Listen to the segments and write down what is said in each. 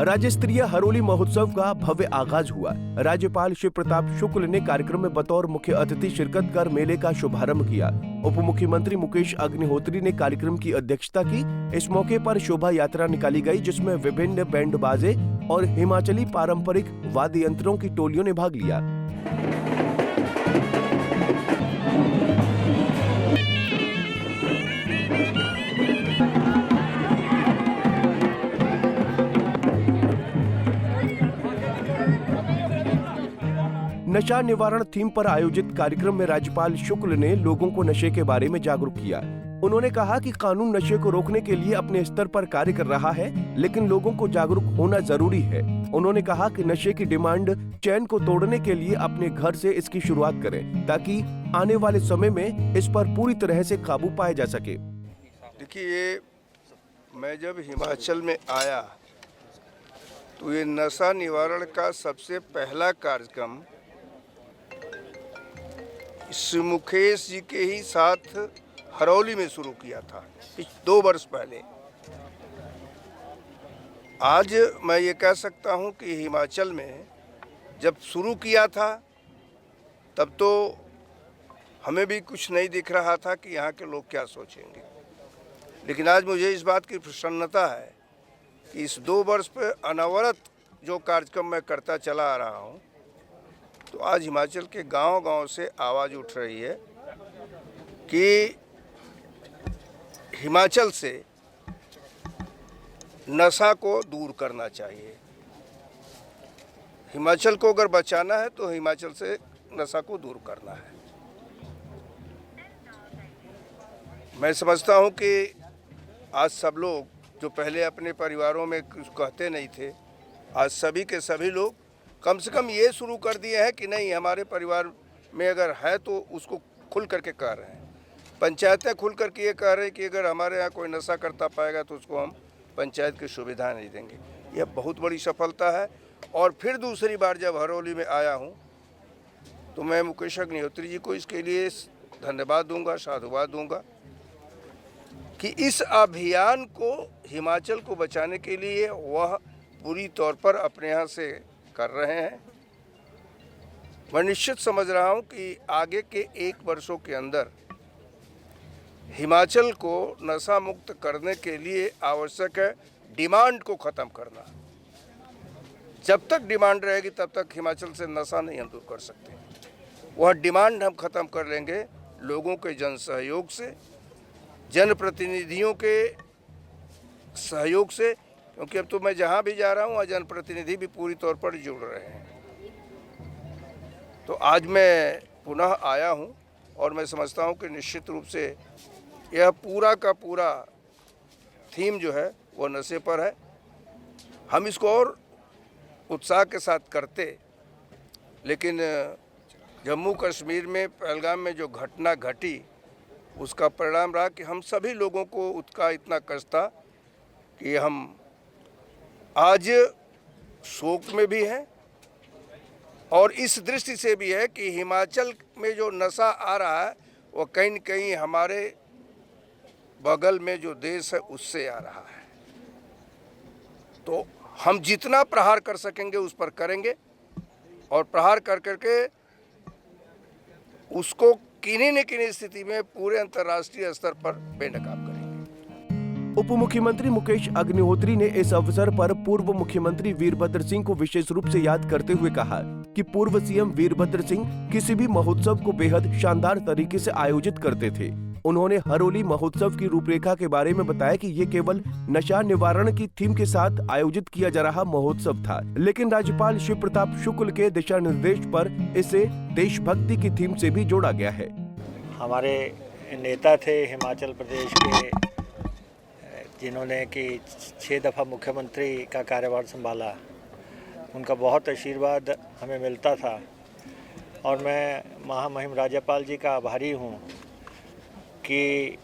राज्य स्तरीय हरोली महोत्सव का भव्य आगाज हुआ। राज्यपाल शिव प्रताप शुक्ल ने कार्यक्रम में बतौर मुख्य अतिथि शिरकत कर मेले का शुभारंभ किया। उप मुख्यमंत्री मुकेश अग्निहोत्री ने कार्यक्रम की अध्यक्षता की। इस मौके पर शोभा यात्रा निकाली गई, जिसमें विभिन्न बैंड बाजे और हिमाचली पारंपरिक वाद्य यंत्रों की टोलियों ने भाग लिया। नशा निवारण थीम पर आयोजित कार्यक्रम में राज्यपाल शुक्ल ने लोगों को नशे के बारे में जागरूक किया। उन्होंने कहा कि कानून नशे को रोकने के लिए अपने स्तर पर कार्य कर रहा है, लेकिन लोगों को जागरूक होना जरूरी है। उन्होंने कहा कि नशे की डिमांड चैन को तोड़ने के लिए अपने घर से इसकी शुरुआत करें, ताकि आने वाले समय में इस पर पूरी तरह से काबू पाया जा सके। देखिए, मैं जब हिमाचल में आया तो ये नशा निवारण का सबसे पहला कार्यक्रम मुकेश जी के ही साथ हरौली में शुरू किया था 2 वर्ष पहले। आज मैं ये कह सकता हूँ कि हिमाचल में जब शुरू किया था तब तो हमें भी कुछ नहीं दिख रहा था कि यहाँ के लोग क्या सोचेंगे, लेकिन आज मुझे इस बात की प्रसन्नता है कि इस 2 वर्ष पे अनवरत जो कार्यक्रम मैं करता चला आ रहा हूँ, तो आज हिमाचल के गांव-गांव से आवाज़ उठ रही है कि हिमाचल से नशा को दूर करना चाहिए। हिमाचल को अगर बचाना है तो हिमाचल से नशा को दूर करना है। मैं समझता हूं कि आज सब लोग जो पहले अपने परिवारों में कुछ कहते नहीं थे, आज सभी के सभी लोग कम से कम ये शुरू कर दिए हैं कि नहीं, हमारे परिवार में अगर है तो उसको खुल करके कह रहे हैं। पंचायतें खुल करके ये कह रहे हैं कि अगर हमारे यहाँ कोई नशा करता पाएगा तो उसको हम पंचायत की सुविधा नहीं देंगे। यह बहुत बड़ी सफलता है। और फिर दूसरी बार जब हरौली में आया हूँ तो मैं मुकेश अग्निहोत्री जी को इसके लिए धन्यवाद दूंगा, साधुवाद दूंगा कि इस अभियान को हिमाचल को बचाने के लिए वह पूरी तौर पर अपने यहाँ से कर रहे हैं। मैं निश्चित समझ रहा हूं कि आगे के 1 वर्षों के अंदर हिमाचल को नशा मुक्त करने के लिए आवश्यक है डिमांड को ख़त्म करना। जब तक डिमांड रहेगी तब तक हिमाचल से नशा नहीं हम दूर कर सकते। वह डिमांड हम ख़त्म कर लेंगे लोगों के जन सहयोग से, जनप्रतिनिधियों के सहयोग से, क्योंकि अब तो मैं जहाँ भी जा रहा हूँ जनप्रतिनिधि भी पूरी तौर पर जुड़ रहे हैं। तो आज मैं पुनः आया हूँ और मैं समझता हूँ कि निश्चित रूप से यह पूरा का पूरा थीम जो है वो नशे पर है। हम इसको और उत्साह के साथ करते, लेकिन जम्मू कश्मीर में पहलगाम में जो घटना घटी उसका परिणाम रहा कि हम सभी लोगों को उसका इतना कष्ट था कि हम आज शोक में भी हैं। और इस दृष्टि से भी है कि हिमाचल में जो नशा आ रहा है वो कहीं न कहीं हमारे बगल में जो देश है उससे आ रहा है। तो हम जितना प्रहार कर सकेंगे उस पर करेंगे और प्रहार कर करके उसको किन्हीं न किन्हीं स्थिति में पूरे अंतर्राष्ट्रीय स्तर पर बेनकाब करेंगे। उप मुख्यमंत्री मुकेश अग्निहोत्री ने इस अवसर पर पूर्व मुख्यमंत्री वीरभद्र सिंह को विशेष रूप से याद करते हुए कहा कि पूर्व सीएम वीरभद्र सिंह किसी भी महोत्सव को बेहद शानदार तरीके से आयोजित करते थे। उन्होंने हरौली महोत्सव की रूपरेखा के बारे में बताया कि ये केवल नशा निवारण की थीम के साथ आयोजित किया जा रहा महोत्सव था, लेकिन राज्यपाल शिव प्रताप शुक्ल के दिशा निर्देश पर इसे देशभक्ति की थीम से भी जोड़ा गया है। हमारे नेता थे हिमाचल प्रदेश के, जिन्होंने कि 6 दफ़ा मुख्यमंत्री का कार्यभार संभाला। उनका बहुत आशीर्वाद हमें मिलता था और मैं महामहिम राज्यपाल जी का आभारी हूँ कि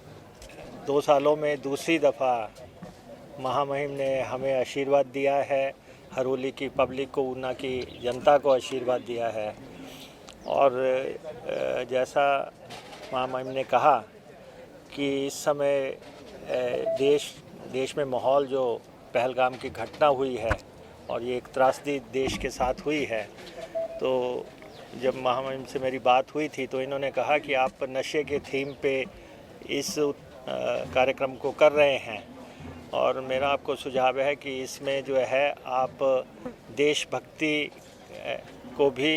2 सालों में दूसरी दफ़ा महामहिम ने हमें आशीर्वाद दिया है, हरोली की पब्लिक को, ऊना की जनता को आशीर्वाद दिया है। और जैसा महामहिम ने कहा कि इस समय देश में माहौल जो पहलगाम की घटना हुई है और ये एक त्रासदी देश के साथ हुई है, तो जब महामहिम से मेरी बात हुई थी तो इन्होंने कहा कि आप नशे के थीम पे इस कार्यक्रम को कर रहे हैं और मेरा आपको सुझाव है कि इसमें जो है आप देशभक्ति को भी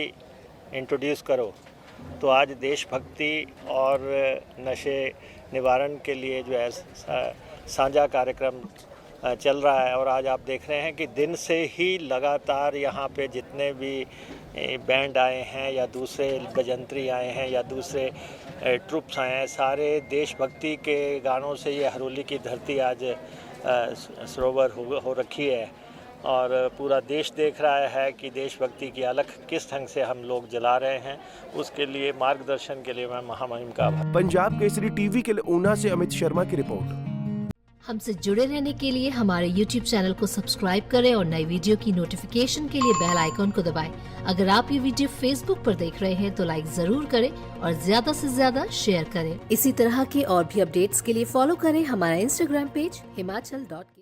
इंट्रोड्यूस करो। तो आज देशभक्ति और नशे निवारण के लिए जो है साझा कार्यक्रम चल रहा है। और आज आप देख रहे हैं कि दिन से ही लगातार यहाँ पे जितने भी बैंड आए हैं या दूसरे बजंत्री आए हैं या दूसरे ट्रुप्स आए हैं, सारे देशभक्ति के गानों से ये हरोली की धरती आज सरोवर हो रखी है और पूरा देश देख रहा है कि देशभक्ति की अलख किस ढंग से हम लोग जला रहे हैं। उसके लिए मार्गदर्शन के लिए मैं महामहिम का आभार। पंजाब केसरी टीवी के लिए ऊना से अमित शर्मा की रिपोर्ट। हमसे जुड़े रहने के लिए हमारे YouTube चैनल को सब्सक्राइब करें और नई वीडियो की नोटिफिकेशन के लिए बेल आइकॉन को दबाएं। अगर आप ये वीडियो Facebook पर देख रहे हैं तो लाइक जरूर करें और ज्यादा से ज्यादा शेयर करें। इसी तरह के और भी अपडेट्स के लिए फॉलो करें हमारा Instagram पेज himachal.ke।